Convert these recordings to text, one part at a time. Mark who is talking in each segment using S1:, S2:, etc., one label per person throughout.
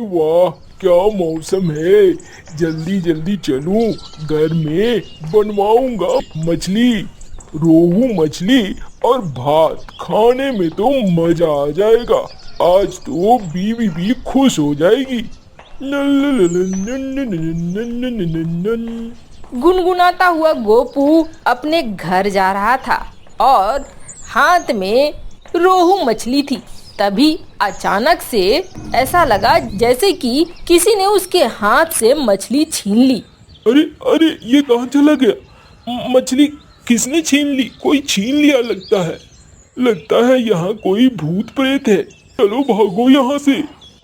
S1: वाह, क्या मौसम है। जल्दी जल्दी चलूं, घर में बनवाऊंगा मछली, रोहू मछली और भात। खाने में तो मजा आ जाएगा। आज तो बीवी भी खुश हो जाएगी।
S2: गुनगुनाता हुआ गोपू अपने घर जा रहा था और हाथ में रोहू मछली थी। तभी अचानक से ऐसा लगा जैसे कि किसी ने उसके हाथ से मछली छीन ली।
S1: अरे अरे, ये कहाँ चला गया? मछली किसने छीन ली? कोई छीन लिया लगता है यहाँ कोई भूत प्रेत है। चलो भागो यहाँ से।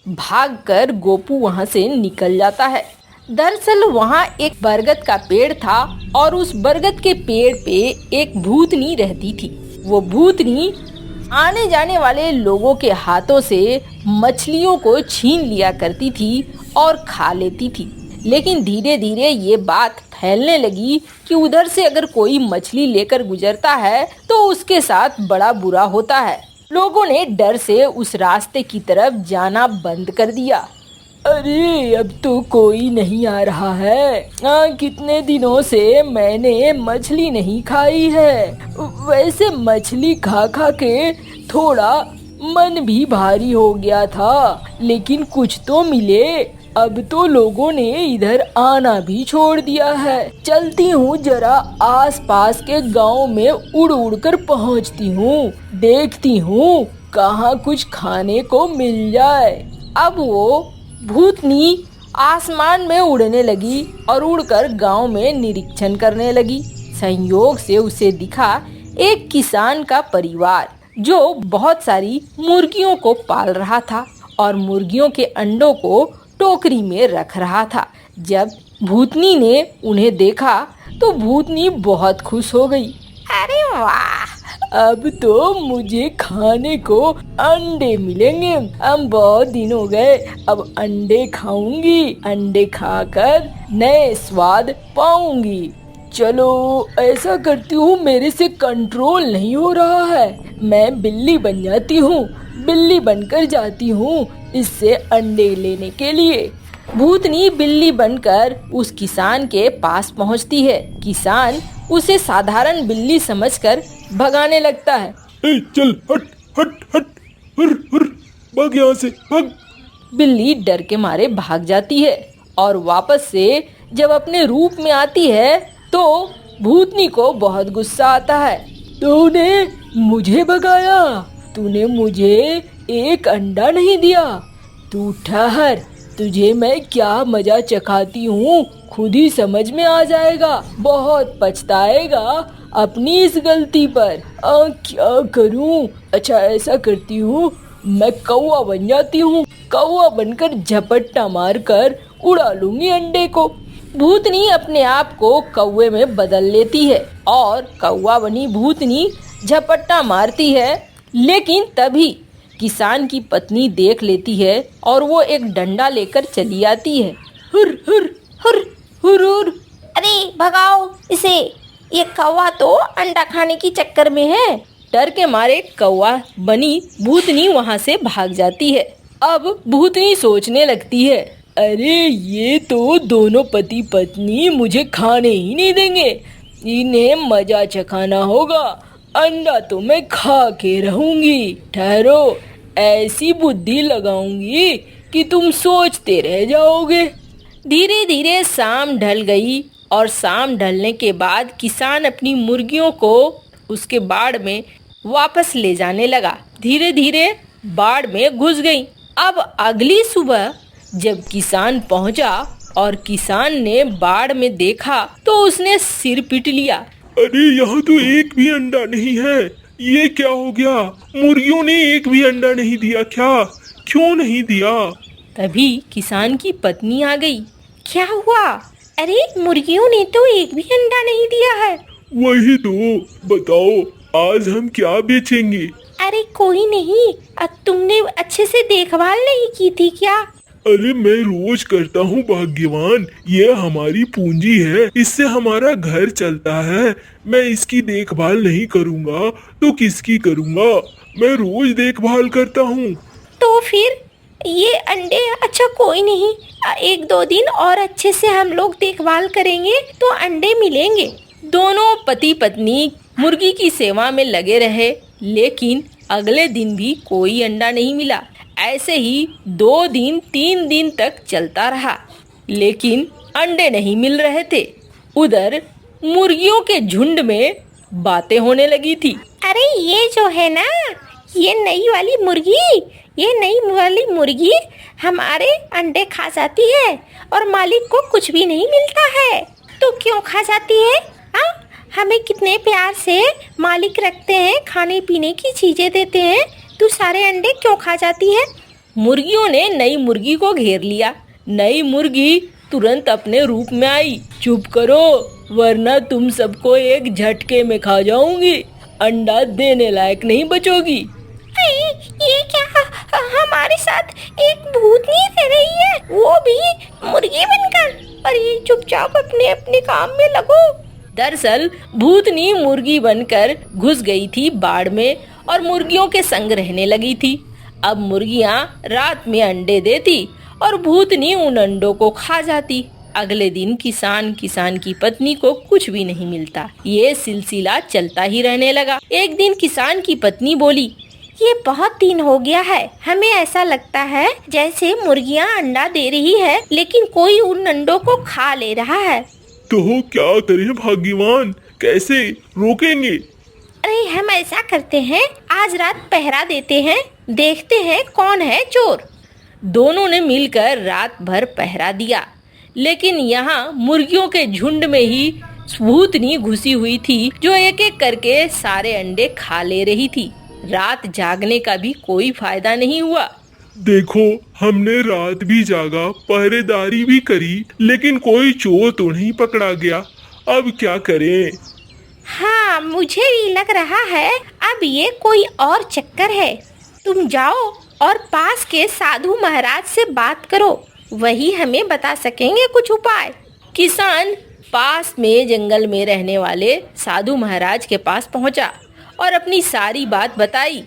S2: भागकर गोपू वहाँ से निकल जाता है। दरअसल वहाँ एक बरगद का पेड़ था और उस बरगद के पेड़ पे एक भूतनी रहती थी। वो भूतनी आने जाने वाले लोगों के हाथों से मछलियों को छीन लिया करती थी और खा लेती थी। लेकिन धीरे धीरे ये बात फैलने लगी कि उधर से अगर कोई मछली लेकर गुजरता है तो उसके साथ बड़ा बुरा होता है। लोगों ने डर से उस रास्ते की तरफ जाना बंद कर दिया। अरे अब तो कोई नहीं आ रहा है। कितने दिनों से मैंने मछली नहीं खाई है। वैसे मछली खा खा के थोड़ा मन भी भारी हो गया था, लेकिन कुछ तो मिले। अब तो लोगों ने इधर आना भी छोड़ दिया है। चलती हूँ, जरा आसपास के गांव में उड़ उड़ कर पहुँचती हूँ। देखती हूँ कहाँ कुछ खाने को मिल जाए। अब वो भूतनी आसमान में उड़ने लगी और उड़कर गांव में निरीक्षण करने लगी। संयोग से उसे दिखा एक किसान का परिवार जो बहुत सारी मुर्गियों को पाल रहा था और मुर्गियों के अंडों को टोकरी में रख रहा था। जब भूतनी ने उन्हें देखा तो भूतनी बहुत खुश हो गई। अरे वाह, अब तो मुझे खाने को अंडे मिलेंगे। हम बहुत दिन हो गए, अब अंडे खाऊंगी। अंडे खाकर नए स्वाद पाऊंगी। चलो ऐसा करती हूँ, मेरे से कंट्रोल नहीं हो रहा है। मैं बिल्ली बन जाती हूँ, बिल्ली बनकर जाती हूँ इससे अंडे लेने के लिए। भूतनी बिल्ली बनकर उस किसान के पास पहुँचती है। किसान उसे साधारण बिल्ली समझकर भगाने लगता है।
S1: ए, चल हट हट हट, हुर हुर, भाग यहाँ से भाग।
S2: बिल्ली डर के मारे भाग जाती है और वापस से जब अपने रूप में आती है तो भूतनी को बहुत गुस्सा आता है। तूने मुझे भगाया, तूने मुझे एक अंडा नहीं दिया। तू ठहर, तुझे मैं क्या मजा चखाती हूँ खुद ही समझ में आ जाएगा। बहुत पछताएगा अपनी इस गलती पर। क्या करूँ? अच्छा ऐसा करती हूँ, मैं कौवा बन जाती हूँ। कौवा बनकर झपट्टा मारकर उड़ा लूंगी अंडे को। भूतनी अपने आप को कौवे में बदल लेती है और कौवा बनी भूतनी झपट्टा मारती है। लेकिन तभी किसान की पत्नी देख लेती है और वो एक डंडा लेकर चली आती है। हुर हुर हुर हुर हुर। अरे भगाओ इसे, ये कौवा तो अंडा खाने की चक्कर में है। डर के मारे कौवा बनी भूतनी वहाँ से भाग जाती है। अब भूतनी सोचने लगती है, अरे ये तो दोनों पति पत्नी मुझे खाने ही नहीं देंगे। इन्हें मजा चखाना होगा। अंडा तो मैं खा के रहूंगी। ठहरो, ऐसी बुद्धि लगाऊंगी कि तुम सोचते रह जाओगे। धीरे धीरे शाम ढल गई और शाम ढलने के बाद किसान अपनी मुर्गियों को उसके बाड़ में वापस ले जाने लगा। धीरे धीरे बाड़ में घुस गई। अब अगली सुबह जब किसान पहुंचा और किसान ने बाड़ में देखा तो उसने सिर पीट लिया।
S1: अरे यहाँ तो एक भी अंडा नहीं है। ये क्या हो गया? मुर्गियों ने एक भी अंडा नहीं दिया क्या? क्यों नहीं दिया?
S2: तभी किसान की पत्नी आ गई। क्या हुआ? अरे मुर्गियों ने तो एक भी अंडा नहीं दिया है।
S1: वही तो, बताओ आज हम क्या बेचेंगे?
S2: अरे कोई नहीं, तुमने अच्छे से देखभाल नहीं की थी क्या?
S1: अरे मैं रोज करता हूँ भाग्यवान, ये हमारी पूंजी है, इससे हमारा घर चलता है। मैं इसकी देखभाल नहीं करूँगा तो किसकी करूँगा? मैं रोज देखभाल करता हूँ।
S2: तो फिर
S3: ये अंडे अच्छा कोई नहीं, 1-2 दिन और अच्छे से हम लोग देखभाल करेंगे तो अंडे मिलेंगे।
S2: दोनों पति पत्नी मुर्गी की सेवा में लगे रहे, लेकिन अगले दिन भी कोई अंडा नहीं मिला। ऐसे ही 2 दिन 3 दिन तक चलता रहा, लेकिन अंडे नहीं मिल रहे थे। उधर मुर्गियों के झुंड में बातें होने लगी थी।
S3: अरे ये जो है ना, ये नई वाली मुर्गी हमारे अंडे खा जाती है और मालिक को कुछ भी नहीं मिलता है। तो क्यों खा जाती है? हाँ, हमें कितने प्यार से मालिक रखते हैं, खाने पीने की चीजें देते हैं, तू सारे अंडे क्यों खा जाती है?
S2: मुर्गियों ने नई मुर्गी को घेर लिया। नई मुर्गी तुरंत अपने रूप में आई। चुप करो, वरना तुम सबको एक झटके में खा जाऊंगी। अंडा देने लायक नहीं बचोगी।
S3: ये क्या, हमारे साथ एक भूतनी रह रही है, वो भी मुर्गी बनकर। और ये चुपचाप अपने अपने काम में लगो।
S2: दरअसल भूतनी मुर्गी बनकर घुस गई थी बाड़ में और मुर्गियों के संग रहने लगी थी। अब मुर्गियां रात में अंडे देती और भूतनी उन अंडों को खा जाती। अगले दिन किसान की पत्नी को कुछ भी नहीं मिलता। ये सिलसिला चलता ही रहने लगा। एक दिन किसान की पत्नी बोली,
S3: ये बहुत दिन हो गया है, हमें ऐसा लगता है जैसे मुर्गियां अंडा दे रही है, लेकिन कोई उन अंडों को खा ले रहा है।
S1: तो क्या करें भाग्यवान, कैसे रोकेंगे?
S3: अरे हम ऐसा करते हैं, आज रात पहरा देते हैं, देखते हैं कौन है चोर।
S2: दोनों ने मिलकर रात भर पहरा दिया, लेकिन यहाँ मुर्गियों के झुंड में ही भूतनी घुसी हुई थी, जो एक एक करके सारे अंडे खा ले रही थी। रात जागने का भी कोई फायदा नहीं हुआ।
S1: देखो, हमने रात भी जागा, पहरेदारी भी करी, लेकिन कोई चोर तो नहीं पकड़ा गया। अब क्या करें?
S3: हाँ, मुझे भी लग रहा है अब ये कोई और चक्कर है। तुम जाओ और पास के साधु महाराज से बात करो, वही हमें बता सकेंगे कुछ उपाय।
S2: किसान पास में जंगल में रहने वाले साधु महाराज के पास पहुंचा और अपनी सारी बात बताई।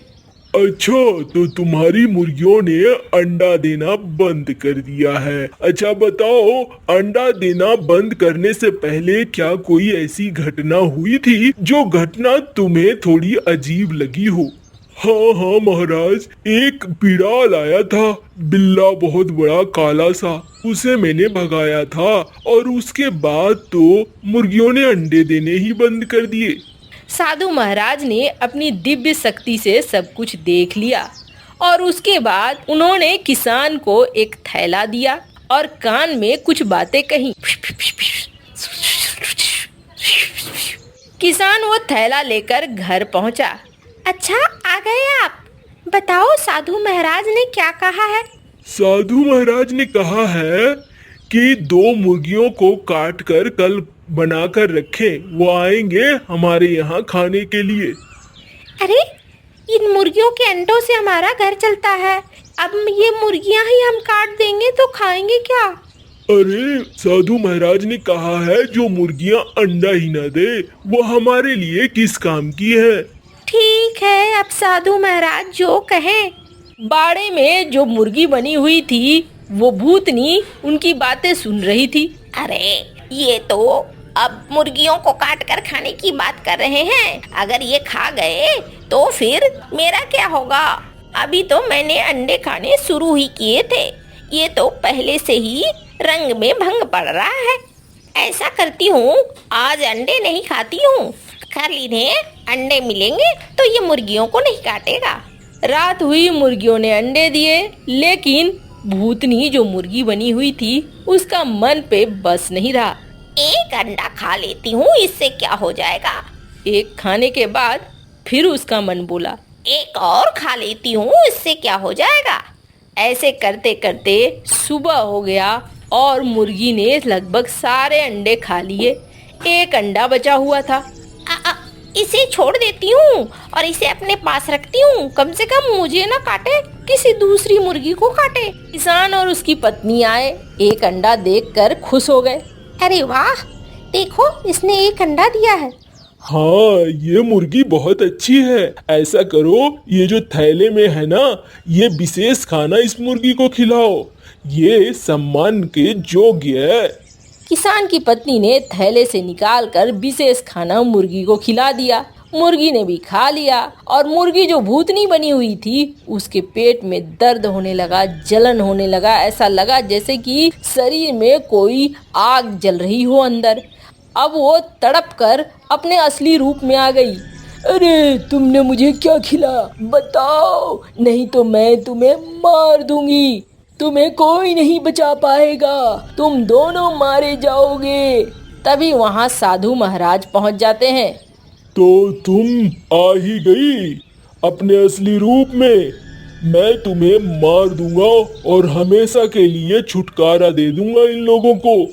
S1: अच्छा, तो तुम्हारी मुर्गियों ने अंडा देना बंद कर दिया है। अच्छा बताओ, अंडा देना बंद करने से पहले क्या कोई ऐसी घटना हुई थी जो घटना तुम्हें थोड़ी अजीब लगी हो? हाँ महाराज, एक बिड़ाल आया था, बिल्ला बहुत बड़ा काला सा, उसे मैंने भगाया था और उसके बाद तो मुर्गियों ने अंडे देने ही बंद कर दिए।
S2: साधु महाराज ने अपनी दिव्य शक्ति से सब कुछ देख लिया और उसके बाद उन्होंने किसान को एक थैला दिया और कान में कुछ बातें कही। किसान वो थैला लेकर घर पहुंचा।
S3: अच्छा, आ गए आप। बताओ साधु महाराज ने क्या कहा है?
S1: साधु महाराज ने कहा है कि 2 मुर्गियों को काट कर कल बनाकर रखें, वो आएंगे हमारे यहाँ खाने के लिए।
S3: अरे, इन मुर्गियों के अंडों से हमारा घर चलता है, अब ये मुर्गियां ही हम काट देंगे तो खाएंगे क्या?
S1: अरे, साधु महाराज ने कहा है जो मुर्गियां अंडा ही न दे वो हमारे लिए किस काम की है।
S3: ठीक है, अब साधु महाराज जो कहें।
S2: बाड़े में जो मुर्गी बनी हुई थी वो भूतनी उनकी बातें सुन रही थी।
S3: अरे, ये तो अब मुर्गियों को काट कर खाने की बात कर रहे हैं, अगर ये खा गए तो फिर मेरा क्या होगा? अभी तो मैंने अंडे खाने शुरू ही किए थे, ये तो पहले से ही रंग में भंग पड़ रहा है। ऐसा करती हूँ, आज अंडे नहीं खाती हूँ, कल इन्हें अंडे मिलेंगे तो ये मुर्गियों को नहीं काटेगा।
S2: रात हुई, मुर्गियों ने अंडे दिए, लेकिन भूतनी जो मुर्गी बनी हुई थी उसका मन पे बस नहीं रहा।
S3: एक अंडा खा लेती हूँ, इससे क्या हो जाएगा?
S2: एक खाने के बाद फिर उसका मन बोला,
S3: एक और खा लेती हूँ, इससे क्या हो जाएगा?
S2: ऐसे करते करते सुबह हो गया और मुर्गी ने लगभग सारे अंडे खा लिए। एक अंडा बचा हुआ था।
S3: इसे छोड़ देती हूँ और इसे अपने पास रखती हूँ, कम से कम मुझे ना काटे, किसी दूसरी मुर्गी को काटे।
S2: किसान और उसकी पत्नी आए, एक अंडा देखकर खुश हो गए।
S3: अरे वाह, देखो इसने एक अंडा दिया है
S1: हाँ, ये मुर्गी बहुत अच्छी है। ऐसा करो, ये जो थैले में है ना, ये विशेष खाना इस मुर्गी को खिलाओ। ये सम्मान के योग्य है।
S2: किसान की पत्नी ने थैले से निकालकर विशेष खाना मुर्गी को खिला दिया। मुर्गी ने भी खा लिया और मुर्गी जो भूतनी बनी हुई थी उसके पेट में दर्द होने लगा, जलन होने लगा। ऐसा लगा जैसे कि शरीर में कोई आग जल रही हो अंदर। अब वो तड़प कर अपने असली रूप में आ गई। अरे तुमने मुझे क्या खिला, बताओ, नहीं तो मैं तुम्हें मार दूंगी। तुम्हें कोई नहीं बचा पाएगा, तुम दोनों मारे जाओगे। तभी वहाँ साधु महाराज पहुँच जाते हैं।
S1: तो तुम आ ही गई अपने असली रूप में। मैं तुम्हें मार दूंगा और हमेशा के लिए छुटकारा दे दूंगा इन लोगों को।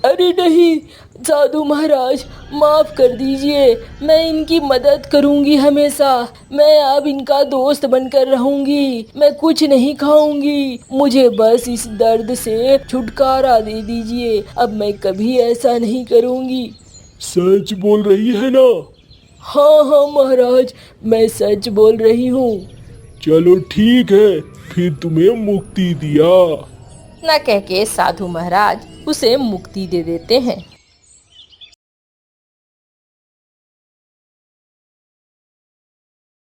S1: अरे नहीं साधु महाराज, माफ कर दीजिए, मैं इनकी मदद करूंगी हमेशा। मैं अब इनका दोस्त बनकर रहूंगी। मैं कुछ नहीं खाऊंगी, मुझे बस इस दर्द से छुटकारा दे दीजिए। अब मैं कभी ऐसा नहीं करूंगी। सच बोल रही है ना? हाँ हाँ महाराज, मैं सच बोल रही हूँ। चलो ठीक है, फिर तुम्हें मुक्ति दिया।
S2: न कह के साधु महाराज उसे मुक्ति दे देते हैं।